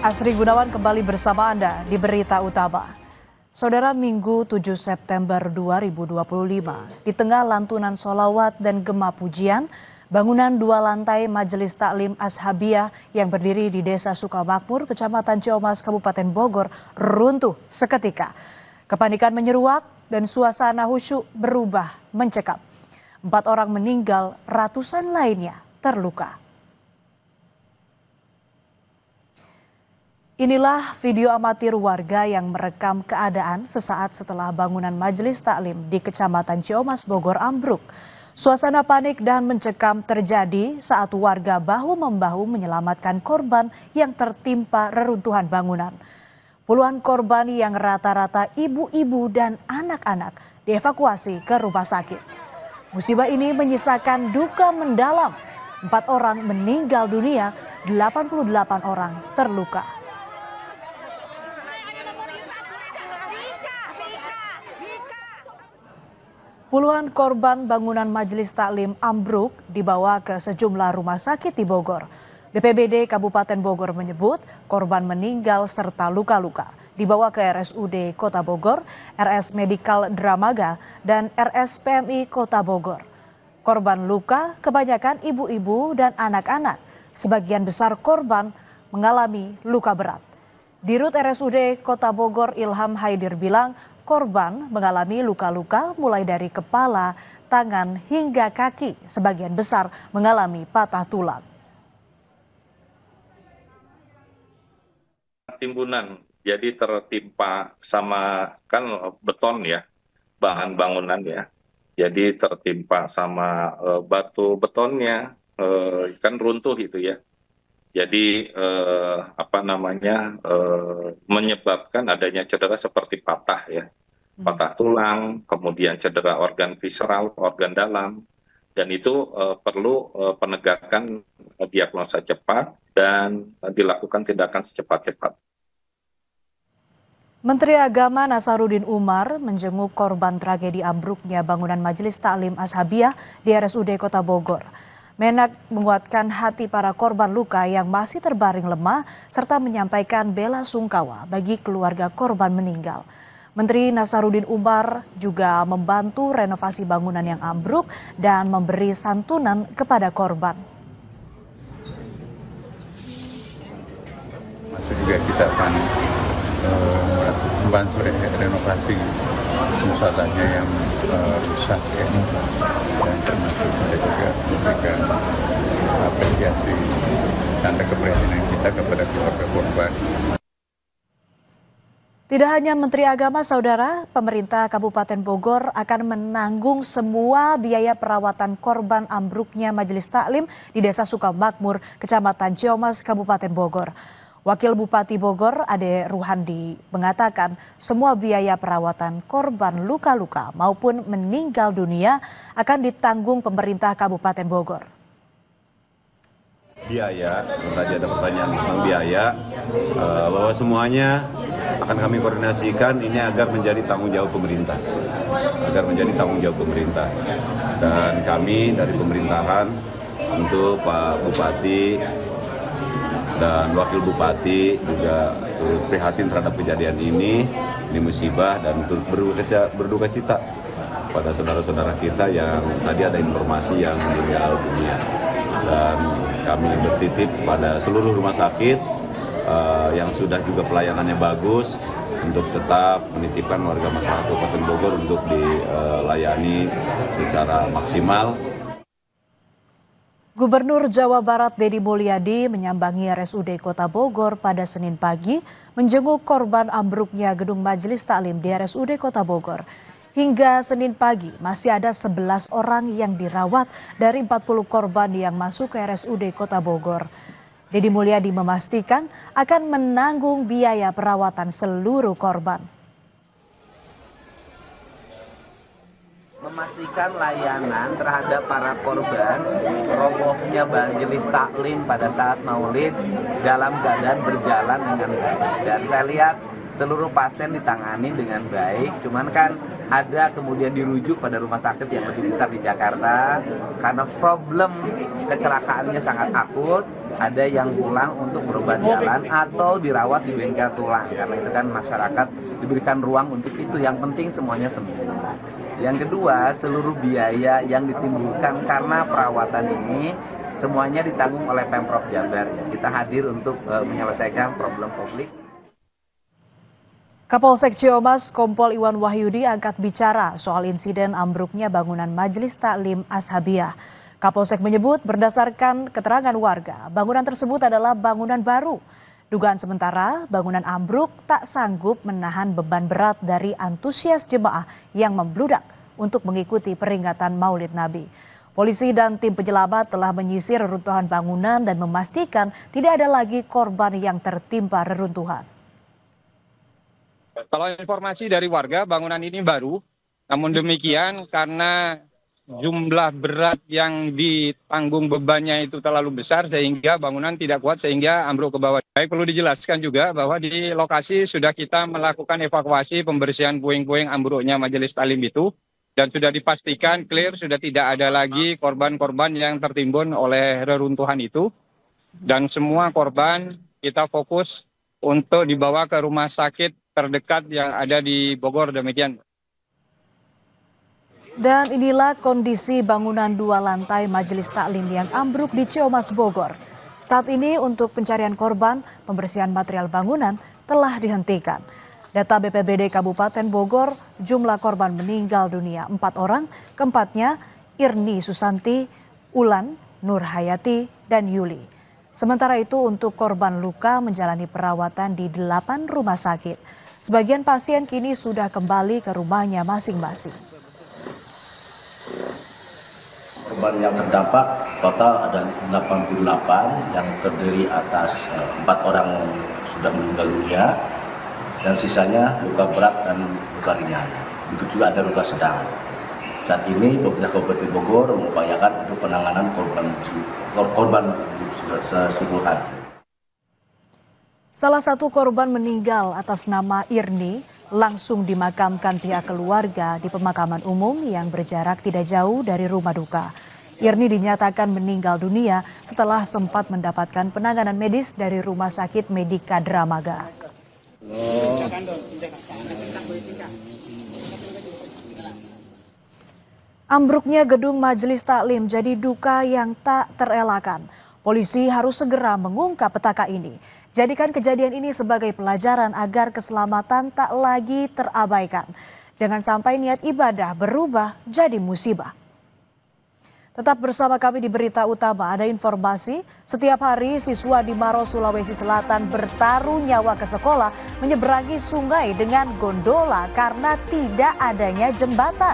Asri Gunawan kembali bersama Anda di Berita Utama. Saudara, Minggu 7 September 2025, di tengah lantunan sholawat dan gema pujian, bangunan 2 lantai Majelis Taklim Ashabiyah yang berdiri di Desa Sukamakmur, Kecamatan Ciamas, Kabupaten Bogor, runtuh seketika. Kepanikan menyeruak dan suasana khusyuk berubah mencekam. 4 orang meninggal, ratusan lainnya terluka. Inilah video amatir warga yang merekam keadaan sesaat setelah bangunan Majelis Taklim di Kecamatan Ciamas, Bogor ambruk. Suasana panik dan mencekam terjadi saat warga bahu-membahu menyelamatkan korban yang tertimpa reruntuhan bangunan. Puluhan korban yang rata-rata ibu-ibu dan anak-anak dievakuasi ke rumah sakit. Musibah ini menyisakan duka mendalam. 4 orang meninggal dunia, 88 orang terluka. Puluhan korban bangunan Majelis Taklim ambruk dibawa ke sejumlah rumah sakit di Bogor. BPBD Kabupaten Bogor menyebut korban meninggal serta luka-luka dibawa ke RSUD Kota Bogor, RS Medikal Dramaga, dan RS PMI Kota Bogor. Korban luka kebanyakan ibu-ibu dan anak-anak. Sebagian besar korban mengalami luka berat. Dirut RSUD Kota Bogor Ilham Haidir bilang, korban mengalami luka-luka mulai dari kepala, tangan, hingga kaki. Sebagian besar mengalami patah tulang. Timbunan, jadi tertimpa sama kan beton ya, bahan bangunan ya. Jadi tertimpa sama batu betonnya, kan runtuh itu ya. Jadi menyebabkan adanya cedera seperti patah ya, patah tulang, kemudian cedera organ visceral, organ dalam, dan itu perlu penegakan diagnosa cepat dan dilakukan tindakan secepat-cepat. Menteri Agama Nasaruddin Umar menjenguk korban tragedi ambruknya bangunan Majelis Taklim Ashabiyah di RSUD Kota Bogor. Menak menguatkan hati para korban luka yang masih terbaring lemah serta menyampaikan bela sungkawa bagi keluarga korban meninggal. Menteri Nasaruddin Umar juga membantu renovasi bangunan yang ambruk dan memberi santunan kepada korban. Masuk juga kita akan membantu renovasi musolanya yang rusak ya. Dan termasuk kita juga memberikan apresiasi tanda keprihatinan kita kepada keluarga korban. Tidak hanya Menteri Agama, Saudara, pemerintah Kabupaten Bogor akan menanggung semua biaya perawatan korban ambruknya Majelis Taklim di Desa Sukamakmur, Kecamatan Ciamas, Kabupaten Bogor. Wakil Bupati Bogor, Ade Ruhandi, mengatakan semua biaya perawatan korban luka-luka maupun meninggal dunia akan ditanggung pemerintah Kabupaten Bogor. Biaya, tadi ada pertanyaan tentang biaya, bahwa semuanya akan kami koordinasikan ini agar menjadi tanggung jawab pemerintah. Dan kami dari pemerintahan untuk Pak Bupati dan Wakil Bupati juga turut prihatin terhadap kejadian ini musibah, dan turut berduka cita pada saudara-saudara kita yang tadi ada informasi yang meninggal dunia. Dan kami bertitip pada seluruh rumah sakit yang sudah juga pelayanannya bagus untuk tetap menitipkan warga masyarakat Kabupaten Bogor untuk dilayani secara maksimal. Gubernur Jawa Barat Deddy Mulyadi menyambangi RSUD Kota Bogor pada Senin pagi menjenguk korban ambruknya gedung Majelis Taklim di RSUD Kota Bogor. Hingga Senin pagi masih ada 11 orang yang dirawat dari 40 korban yang masuk ke RSUD Kota Bogor. Deddy Mulyadi memastikan akan menanggung biaya perawatan seluruh korban. Memastikan layanan terhadap para korban robohnya Majelis Taklim pada saat Maulid dalam keadaan berjalan dengan baik. Dan saya lihat seluruh pasien ditangani dengan baik, cuman kan ada kemudian dirujuk pada rumah sakit yang lebih besar di Jakarta karena problem kecelakaannya sangat akut. Ada yang pulang untuk berobat jalan atau dirawat di bengkel tulang, karena itu kan masyarakat diberikan ruang untuk itu. Yang penting semuanya sembuh. Yang kedua, seluruh biaya yang ditimbulkan karena perawatan ini semuanya ditanggung oleh Pemprov Jabar. Ya, kita hadir untuk menyelesaikan problem publik. Kapolsek Ciamas Kompol Iwan Wahyudi angkat bicara soal insiden ambruknya bangunan Majelis Taklim Ashabiyah. Kapolsek menyebut berdasarkan keterangan warga, bangunan tersebut adalah bangunan baru. Dugaan sementara, bangunan ambruk tak sanggup menahan beban berat dari antusias jemaah yang membludak untuk mengikuti peringatan Maulid Nabi. Polisi dan tim penyelamat telah menyisir reruntuhan bangunan dan memastikan tidak ada lagi korban yang tertimpa reruntuhan. Kalau informasi dari warga, bangunan ini baru, namun demikian karena jumlah berat yang ditanggung bebannya itu terlalu besar sehingga bangunan tidak kuat sehingga ambruk ke bawah. Baik, perlu dijelaskan juga bahwa di lokasi sudah kita melakukan evakuasi pembersihan puing-puing ambruknya Majelis Taklim itu dan sudah dipastikan clear, sudah tidak ada lagi korban-korban yang tertimbun oleh reruntuhan itu dan semua korban kita fokus untuk dibawa ke rumah sakit terdekat yang ada di Bogor, demikian. Dan inilah kondisi bangunan 2 lantai Majelis Taklim yang ambruk di Ciamas, Bogor. Saat ini untuk pencarian korban, pembersihan material bangunan telah dihentikan. Data BPBD Kabupaten Bogor, jumlah korban meninggal dunia 4 orang, keempatnya Irni Susanti, Ulan, Nur Hayati, dan Yuli. Sementara itu untuk korban luka menjalani perawatan di 8 rumah sakit. Sebagian pasien kini sudah kembali ke rumahnya masing-masing. Korban yang terdampak total ada 88 yang terdiri atas 4 orang sudah meninggal dunia dan sisanya luka berat dan luka ringan. Begitu juga ada luka sedang. Saat ini pemerintah Kabupaten Bogor mengupayakan untuk penanganan korban keseluruhan. Salah satu korban meninggal atas nama Irni langsung dimakamkan pihak keluarga di pemakaman umum yang berjarak tidak jauh dari rumah duka. Irni dinyatakan meninggal dunia setelah sempat mendapatkan penanganan medis dari Rumah Sakit Medika Dramaga. Ambruknya gedung Majelis Taklim jadi duka yang tak terelakkan. Polisi harus segera mengungkap petaka ini. Jadikan kejadian ini sebagai pelajaran agar keselamatan tak lagi terabaikan. Jangan sampai niat ibadah berubah jadi musibah. Tetap bersama kami di Berita Utama, ada informasi setiap hari siswa di Maros, Sulawesi Selatan bertaruh nyawa ke sekolah menyeberangi sungai dengan gondola karena tidak adanya jembatan.